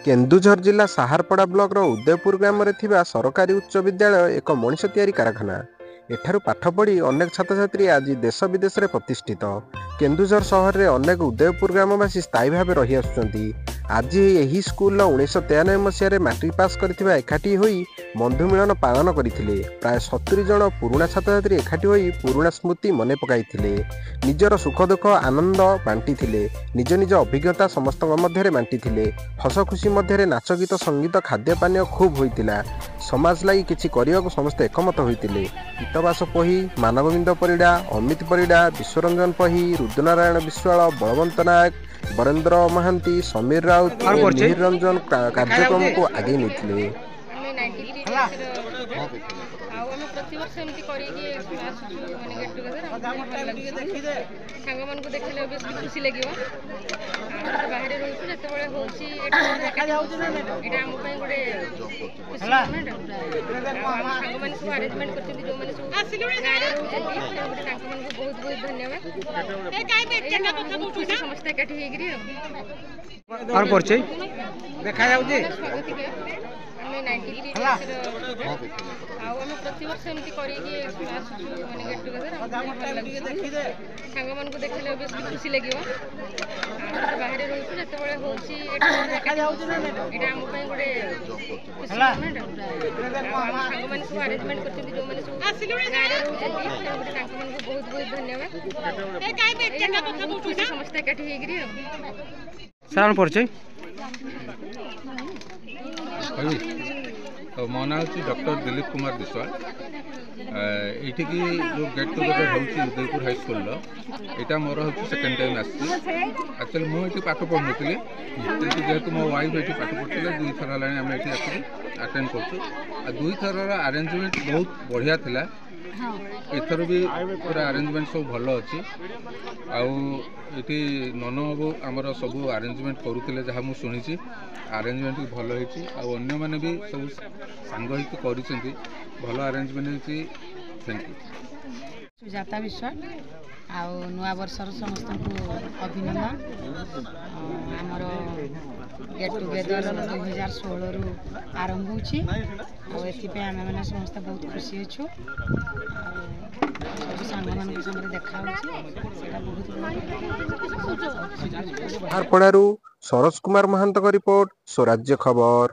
केन्दुझर जिला साहारपड़ा ब्लॉक उदयपुर ग्राम में सरकारी उच्च विद्यालय एक मनीष तैयारी कारखाना। एठारु पाठ पढ़ी अनेक छात्र छात्री आज देश विदेश में प्रतिष्ठित। केन्दुझर सहर में अनेक उदयपुर ग्रामवासी स्थायी भाव रही आसुचंती। आज यही स्कूल 1993 मसीह मैट्रिक पास करथिबा एकाठी होई बंधु मिलन पालन करथिले। प्राय 70 जन पुराणा छात्र छात्री एकाठी होई पुराणा स्मृति मने पकाइथिले। निजर सुख दुख आनंद बांटी थिले। निज निज अभिज्ञता समस्त मध्य बांटी थिले। हस खुशी मध्य नाच गीत संगीत खाद्य पानीय खूब होइतिला। समाज लगी किछि करियाको समस्त एकमत होइतिले। गीतबास पही, मानवबिंद परिड़ा, अमित परिड़ा, विश्वरंजन पही, रुद्रनारायण विश्वाल, बलवंत नायक, बरेन्द्र महांती, समीर राउत, मिहिर रंजन कार्यक्रम को आगे नहीं। प्रतिवर्ष एमती करिके आसुछु माने गेट टुगेदर सांग मन को देखले ऑब्वियसली खुशी लागियो। आ बाहर रहउछु जते बेले होछि एटा हम पई गोटे खुशी मोमेंट। हम सांग मन सब अरेंजमेंट करछथि जो माने सब आसिलुळे गाडी रहउछथि तांको मन को बहुत बहुत धन्यवाद। ए काई बेचना कथा कहू ना समस्त एकाठी हे गिरी और परिचय देखा जाउछि। प्रतिवर्ष एमती करिके आसुछु माने गेट टुगेदर सांग मन को देखले ऑब्वियसली खुशी लागियो। आ बाहर रहउछु जते बेले होछि एटा हम पई गोटे खुशी मोमेंट। हम सांग मन सब अरेंजमेंट करछथि जो माने सब आसिलुळे गाडी रहउछथि तांको मन को बहुत बहुत धन्यवाद। ए काई बेचना कथा कहू ना समस्त एकाठी हे गिरी सारण परिचय तो मो ना हूँ डॉक्टर दिलीप कुमार विश्वाल। ये जो गेट टुगेदर होती उदयपुर हाई स्कूल यहाँ मोर हूँ सेकेंड टाइम आक्चुअली मुझे पाठ पढ़ुनी जेहेतु मो वाइफ ये पाठ पढ़ते दुई थर है आम ये आटेड कर दुई थर अरेंजमेंट बहुत बढ़िया थिला। एथर भी पूरा अरेंजमेंट सब भल अच्छी आठी नन बाबू आमर सब अरेंजमेंट करुले जहाँ मुझे शुणी अरेंजमेंट भी भल होन्य मैंने भी सब सांग भल अरेंजमेंट होती। Thank you. सुजाता विश्वाल आउ नुआ वर्षर समस्त अभिनंदन। आमर गेट टुगेदर 2016 रु आरंभ होमें मैंने समस्त बहुत खुशी अच्छु। सब सांग मान सामने देखा बहुत। सरोज कुमार महंत रिपोर्ट स्वराज्य खबर।